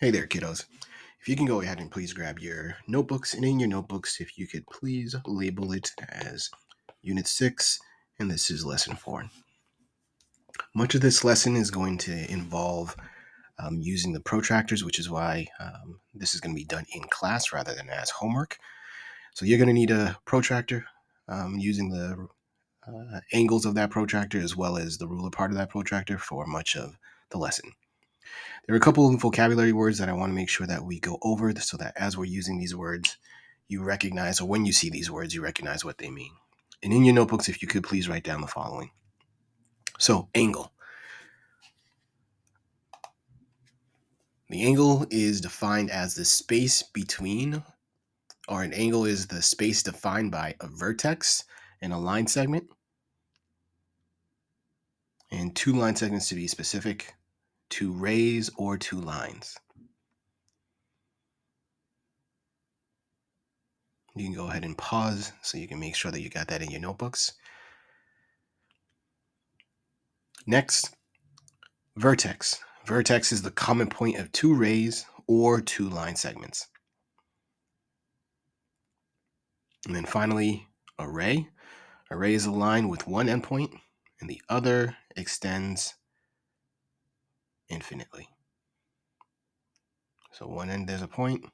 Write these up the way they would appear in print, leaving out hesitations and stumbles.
Hey there, kiddos. If you can go ahead and please grab your notebooks, and in your notebooks, if you could please label it as Unit 6, and this is Lesson 4. Much of this lesson is going to involve using the protractors, which is why this is going to be done in class rather than as homework. So you're going to need a protractor using the angles of that protractor as well as the ruler part of that protractor for much of the lesson. There are a couple of vocabulary words that I want to make sure that we go over so that as we're using these words, you recognize, or when you see these words, you recognize what they mean. And in your notebooks, if you could please write down the following. So, angle. The angle is defined as the space between, or an angle is the space defined by a vertex and a line segment, and two line segments to be specific, two rays or two lines. You can go ahead and pause so you can make sure that you got that in your notebooks. Next, vertex. Vertex is the common point of two rays or two line segments. And then finally, a ray. A ray is a line with one endpoint and the other extends infinitely. So one end there's a point,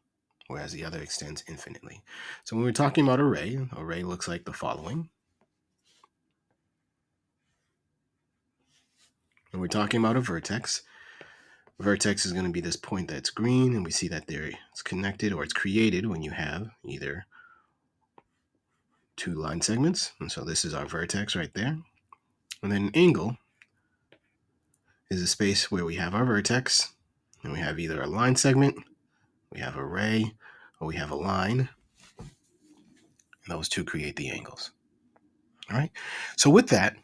whereas the other extends infinitely. So when we're talking about a ray looks like the following. When we're talking about a vertex is going to be this point that's green, and we see that there it's connected or it's created when you have either two line segments. And so this is our vertex right there. And then an angle is a space where we have our vertex, and we have either a line segment, we have a ray, or we have a line. And those two create the angles. All right. So with that,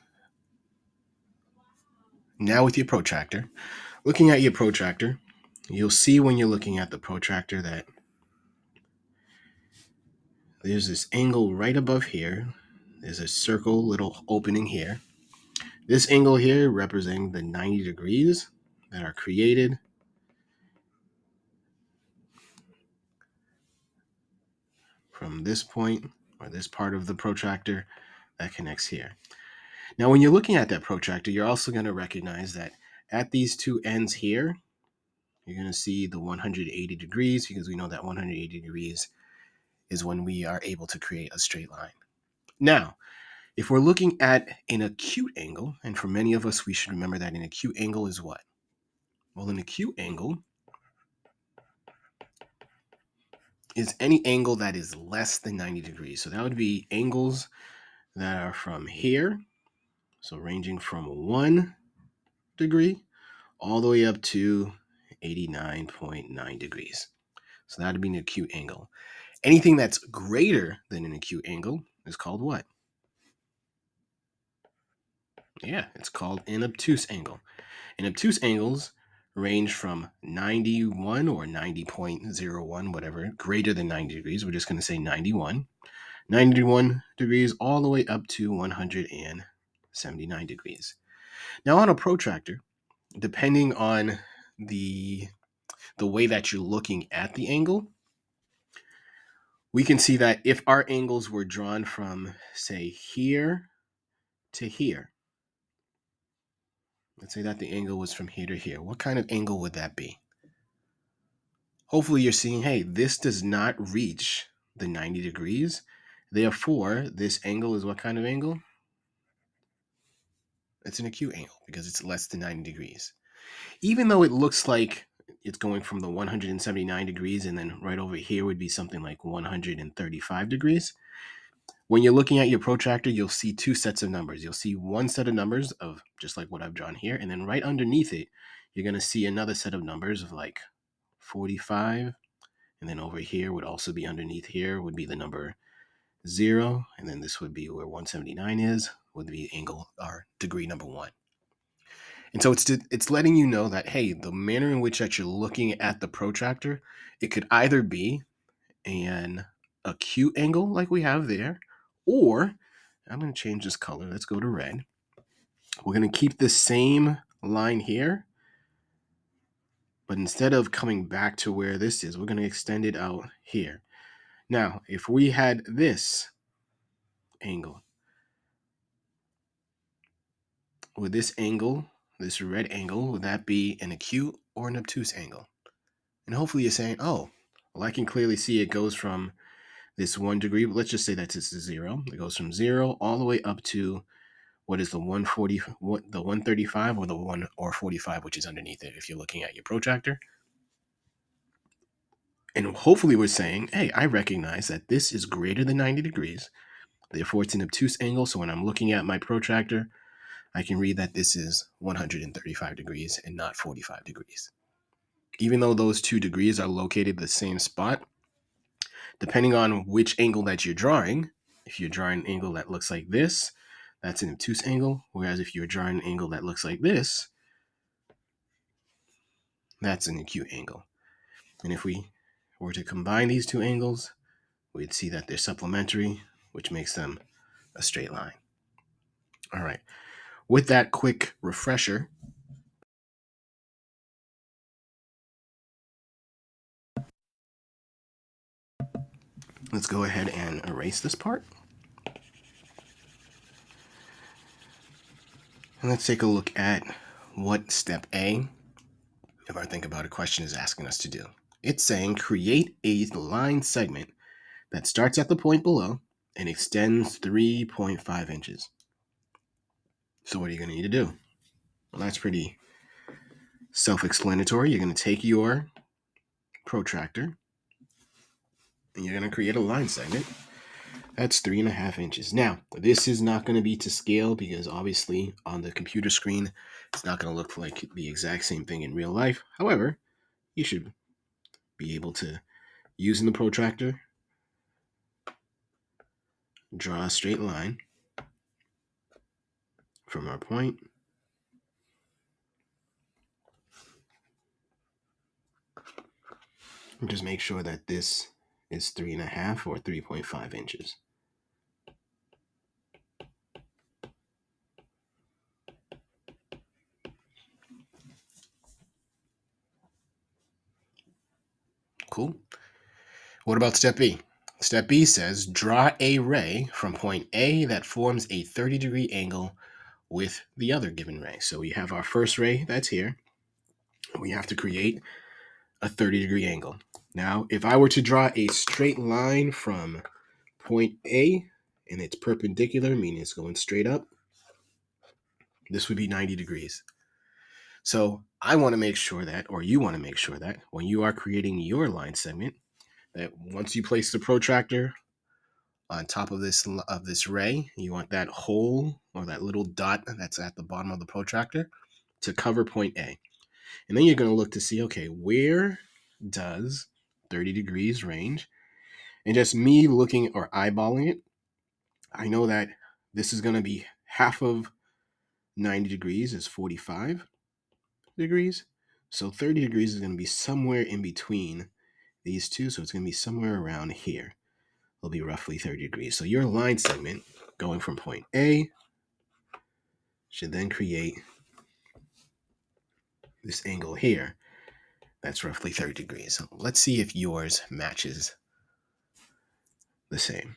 now with your protractor, looking at your protractor, you'll see when you're looking at the protractor that there's this angle right above here. There's a circle, little opening here. This angle here representing the 90 degrees that are created from this point or this part of the protractor that connects here. Now, when you're looking at that protractor, you're also going to recognize that at these two ends here, you're going to see the 180 degrees because we know that 180 degrees is when we are able to create a straight line. Now, if we're looking at an acute angle, and for many of us, we should remember that an acute angle is what? Well, an acute angle is any angle that is less than 90 degrees. So that would be angles that are from here, so ranging from 1 degree all the way up to 89.9 degrees. So that would be an acute angle. Anything that's greater than an acute angle is called what? Yeah, it's called an obtuse angle. And obtuse angles range from 91 or 90.01, whatever, greater than 90 degrees. We're just going to say 91. 91 degrees all the way up to 179 degrees. Now on a protractor, depending on the way that you're looking at the angle, we can see that if our angles were drawn from, say, here to here, let's say that the angle was from here to here, what kind of angle would that be? Hopefully you're seeing, hey, this does not reach the 90 degrees. Therefore, this angle is what kind of angle? It's an acute angle because it's less than 90 degrees. Even though it looks like it's going from the 179 degrees and then right over here would be something like 135 degrees, when you're looking at your protractor, you'll see two sets of numbers. You'll see one set of numbers of just like what I've drawn here, and then right underneath it, you're going to see another set of numbers of like 45, and then over here would also be underneath here would be the number 0, and then this would be where 179 is, would be angle or degree number 1. And so it's letting you know that, hey, the manner in which that you're looking at the protractor, it could either be an acute angle like we have there, or I'm going to change this color. Let's go to red. We're going to keep the same line here, But instead of coming back to where this is, we're going to extend it out here. Now, if we had this angle, would this angle, this red angle, would that be an acute or an obtuse angle? And hopefully you're saying, oh, well, I can clearly see it goes from this 1 degree, but let's just say that this is 0. It goes from 0 all the way up to what is the 140, what the 135 or the 1 or 45, which is underneath it if you're looking at your protractor. And hopefully we're saying, hey, I recognize that this is greater than 90 degrees. Therefore, it's an obtuse angle. So when I'm looking at my protractor, I can read that this is 135 degrees and not 45 degrees. Even though those 2 degrees are located the same spot, depending on which angle that you're drawing, if you're drawing an angle that looks like this, that's an obtuse angle. Whereas if you're drawing an angle that looks like this, that's an acute angle. And if we were to combine these 2 angles, we'd see that they're supplementary, which makes them a straight line. All right. With that quick refresher, let's go ahead and erase this part. And let's take a look at what step A, if I think about a question, is asking us to do. It's saying create a line segment that starts at the point below and extends 3.5 inches. So what are you going to need to do? Well, that's pretty self-explanatory. You're going to take your protractor and you're going to create a line segment. That's 3.5 inches. Now, this is not going to be to scale because obviously on the computer screen, it's not going to look like the exact same thing in real life. However, you should be able to, using the protractor, draw a straight line from our point and just make sure that this is 3.5 or 3.5 inches. Cool. What about step B? Step B says draw a ray from point A that forms a 30-degree angle with the other given ray. So we have our first ray that's here. We have to create a 30-degree angle. Now, if I were to draw a straight line from point A and it's perpendicular, meaning it's going straight up, this would be 90 degrees. So I want to make sure that, or you want to make sure that when you are creating your line segment, that once you place the protractor on top of this ray, you want that hole or that little dot that's at the bottom of the protractor to cover point A. And then you're going to look to see, okay, where does 30 degrees range? And just me looking or eyeballing it, I know that this is going to be half of 90 degrees is 45 degrees. So 30 degrees is going to be somewhere in between these two. So it's going to be somewhere around here. It'll be roughly 30 degrees. So your line segment going from point A should then create this angle here. That's roughly 30 degrees. So let's see if yours matches the same.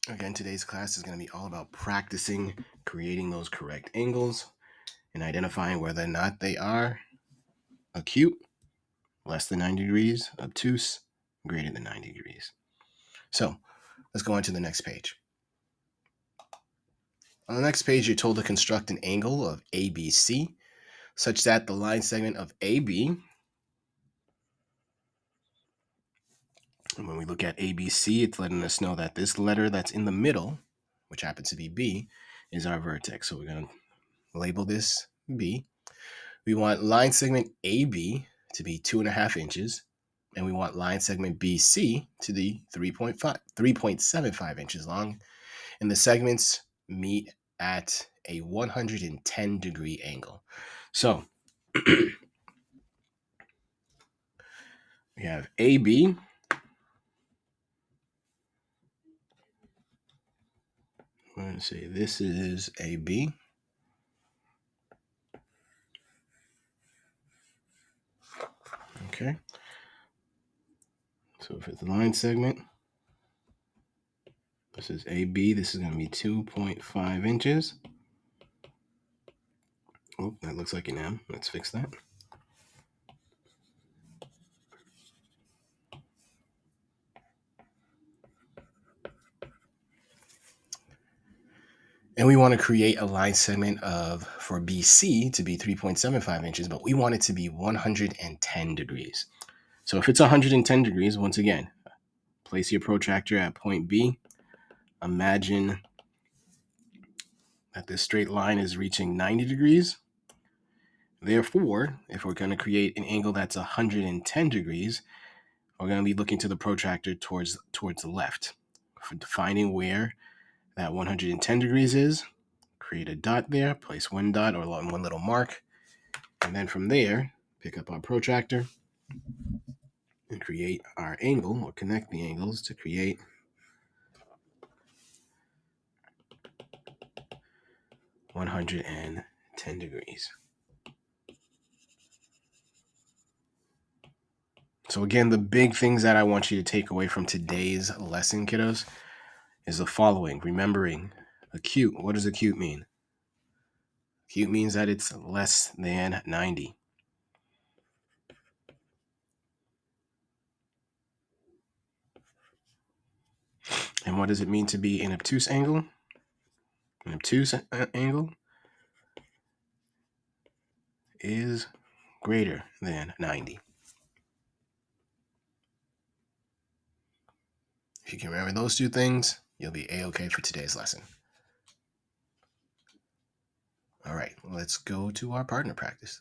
Again, today's class is going to be all about practicing creating those correct angles and identifying whether or not they are acute, less than 90 degrees, obtuse, greater than 90 degrees. So let's go on to the next page. On the next page, you're told to construct an angle of ABC such that the line segment of AB, and when we look at ABC, it's letting us know that this letter that's in the middle, which happens to be B, is our vertex. So we're going to label this B. We want line segment AB to be 2.5 inches, and we want line segment BC to be 3.75 inches long, and the segments meet at a 110-degree angle. So we have AB going to say this is AB. Okay. So for the line segment, this is AB. This is going to be 2.5 inches. Oh, that looks like an M. Let's fix that. And we want to create a line segment for BC to be 3.75 inches, but we want it to be 110 degrees. So if it's 110 degrees, once again, place your protractor at point B. Imagine that this straight line is reaching 90 degrees. Therefore, if we're going to create an angle that's 110 degrees, we're going to be looking to the protractor towards the left. For defining where that 110 degrees is, create a dot there, place one dot or one little mark, and then from there, pick up our protractor and create our angle, or connect the angles to create 110 degrees. So again, the big things that I want you to take away from today's lesson, kiddos, is the following. Remembering acute. What does acute mean? Acute means that it's less than 90. And what does it mean to be an obtuse angle? An obtuse angle is greater than 90. If you can remember those two things, you'll be A-okay for today's lesson. All right, let's go to our partner practice.